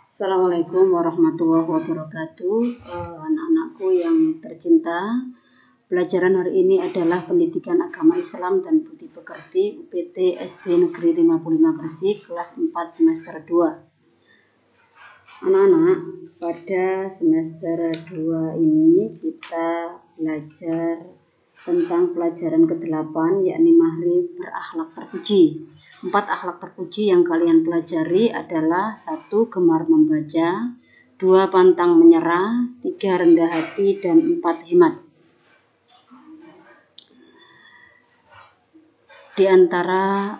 Assalamualaikum warahmatullahi wabarakatuh. Anak-anakku yang tercinta, pelajaran hari ini adalah Pendidikan Agama Islam dan Budi Pekerti UPT SD Negeri 55 Gresik, kelas 4 semester 2. Anak-anak, pada semester 2 ini kita belajar tentang pelajaran ke-8, yakni Mahrib berakhlak terpuji. 4 akhlak terpuji yang kalian pelajari adalah 1. Gemar membaca, 2. Pantang menyerah, 3. Rendah hati, dan 4. Himmat. Di antara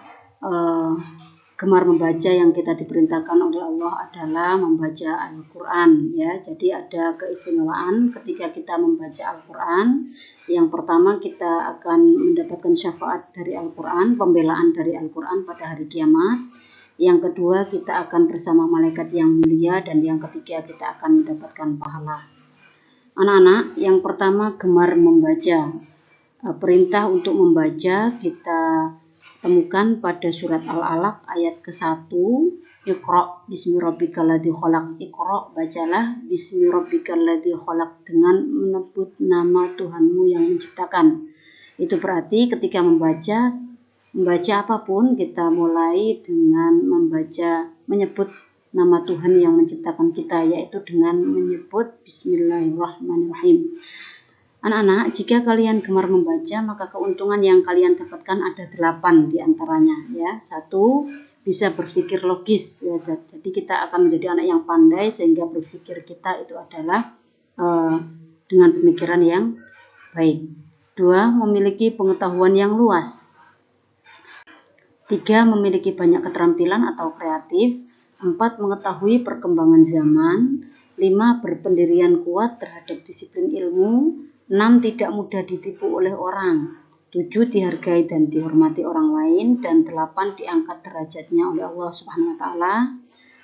gemar membaca yang kita diperintahkan oleh Allah adalah membaca Al-Quran, ya. Jadi ada keistimewaan ketika kita membaca Al-Quran. Yang pertama, kita akan mendapatkan syafaat dari Al-Quran, pembelaan dari Al-Quran pada hari kiamat. Yang kedua, kita akan bersama malaikat yang mulia, dan yang ketiga, kita akan mendapatkan pahala. Anak-anak, yang pertama, gemar membaca. Perintah untuk membaca kita temukan pada surat Al-Alaq ayat ke-1. Iqra bismi rabbikal ladzi khalaq. Iqra, bacalah, bismi rabbikal ladzi khalaq, dengan menyebut nama Tuhanmu yang menciptakan. Itu berarti ketika membaca apapun, kita mulai dengan menyebut nama Tuhan yang menciptakan kita, yaitu dengan menyebut Bismillahirrahmanirrahim. Anak-anak, jika kalian gemar membaca, maka keuntungan yang kalian dapatkan ada 8 diantaranya, ya. 1, bisa berpikir logis, ya. Jadi kita akan menjadi anak yang pandai sehingga berpikir kita itu adalah dengan pemikiran yang baik. 2, memiliki pengetahuan yang luas. 3, memiliki banyak keterampilan atau kreatif. 4, mengetahui perkembangan zaman. 5, berpendirian kuat terhadap disiplin ilmu. 6, tidak mudah ditipu oleh orang. 7, dihargai dan dihormati orang lain. Dan 8, diangkat derajatnya oleh Allah Subhanahu wa Ta'ala,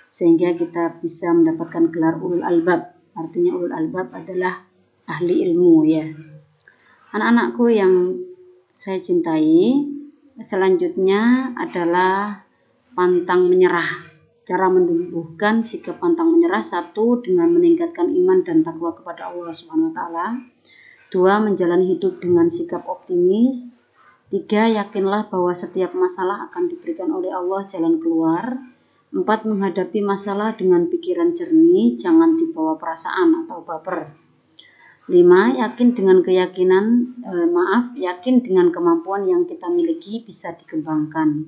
sehingga kita bisa mendapatkan gelar ulul albab. Artinya ulul albab adalah ahli ilmu, ya. Anak-anakku yang saya cintai, selanjutnya adalah pantang menyerah. Cara menumbuhkan sikap pantang menyerah: 1, dengan meningkatkan iman dan takwa kepada Allah Subhanahu wa Ta'ala. 2, menjalani hidup dengan sikap optimis. 3, yakinlah bahwa setiap masalah akan diberikan oleh Allah jalan keluar. 4, menghadapi masalah dengan pikiran jernih, jangan dibawa perasaan atau baper. 5, yakin dengan kemampuan yang kita miliki bisa dikembangkan.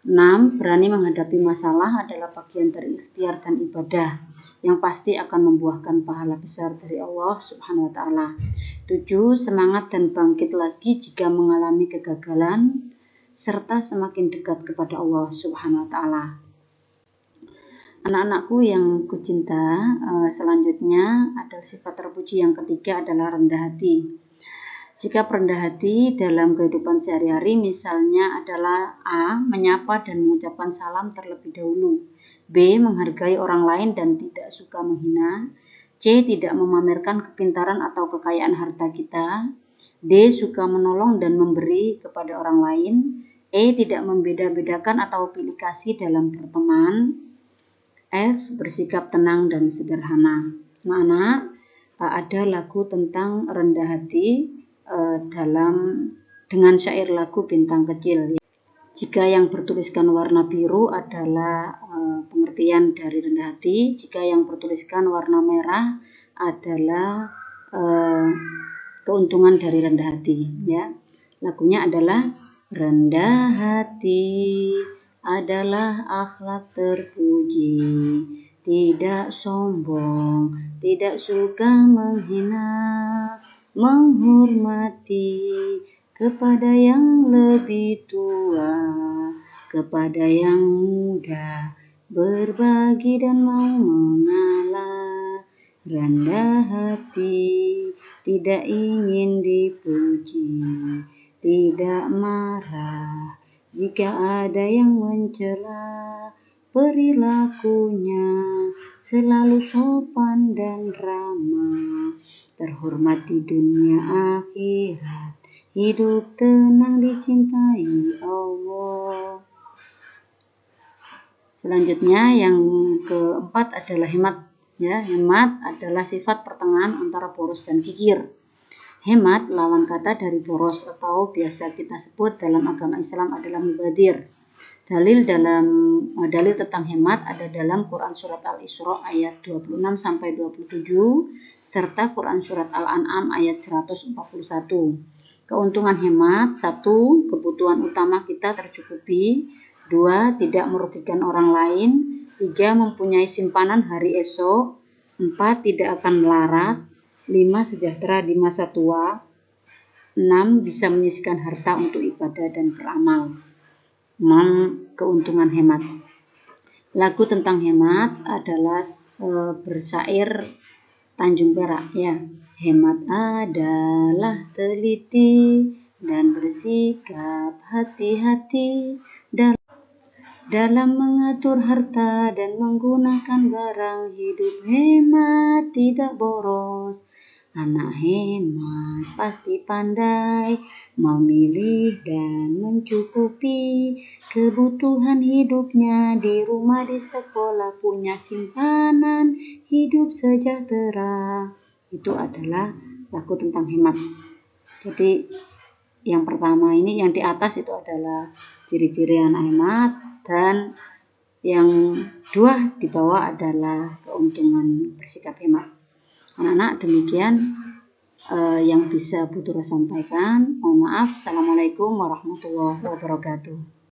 6, berani menghadapi masalah adalah bagian dari ikhtiar dan ibadah yang pasti akan membuahkan pahala besar dari Allah Subhanahu wa Ta'ala. 7, semangat dan bangkit lagi jika mengalami kegagalan, serta semakin dekat kepada Allah Subhanahu wa Ta'ala. Anak-anakku yang kucinta, selanjutnya adalah sifat terpuji yang ketiga adalah rendah hati. Sikap rendah hati dalam kehidupan sehari-hari misalnya adalah: A, menyapa dan mengucapkan salam terlebih dahulu. B, menghargai orang lain dan tidak suka menghina. C, tidak memamerkan kepintaran atau kekayaan harta kita. D, suka menolong dan memberi kepada orang lain. E, tidak membeda-bedakan atau pilih kasih dalam berteman. F, bersikap tenang dan sederhana. Anak-anak, ada lagu tentang rendah hati dengan syair lagu Bintang Kecil. Jika yang bertuliskan warna biru adalah pengertian dari rendah hati, jika yang bertuliskan warna merah adalah keuntungan dari rendah hati, ya. Lagunya adalah: rendah hati adalah akhlak terpuji, tidak sombong, tidak suka menghina, menghormati kepada yang lebih tua, kepada yang muda, berbagi dan mau mengalah. Rendah hati, tidak ingin dipuji, tidak marah jika ada yang mencela, perilakunya selalu sopan dan ramah, terhormat di dunia akhirat, hidup tenang dicintai Allah. Selanjutnya yang keempat adalah hemat. Ya, hemat adalah sifat pertengahan antara boros dan kikir. Hemat lawan kata dari boros atau biasa kita sebut dalam agama Islam adalah mubadir. Dalil tentang hemat ada dalam Quran surat Al-Isra ayat 26 sampai 27 serta Quran surat Al-An'am ayat 141. Keuntungan hemat: 1. Kebutuhan utama kita tercukupi. 2. Tidak merugikan orang lain. 3. Mempunyai simpanan hari esok. 4. Tidak akan melarat. 5. Sejahtera di masa tua. 6. Bisa menyisihkan harta untuk ibadah dan beramal. 6. Keuntungan hemat. Lagu tentang hemat adalah bersyair Tanjung Perak, ya. Hemat adalah teliti dan bersikap hati-hati dalam mengatur harta dan menggunakan barang. Hidup hemat, tidak boros. Anak hemat pasti pandai memilih dan mencukupi kebutuhan hidupnya. Di rumah, di sekolah, punya simpanan hidup sejahtera. Itu adalah lagu tentang hemat. Jadi yang pertama ini, yang di atas itu adalah ciri-ciri anak hemat, dan yang dua di bawah adalah keuntungan bersikap hemat. Anak-anak, demikian yang bisa Bu Tura sampaikan. Mohon maaf. Assalamualaikum warahmatullahi wabarakatuh.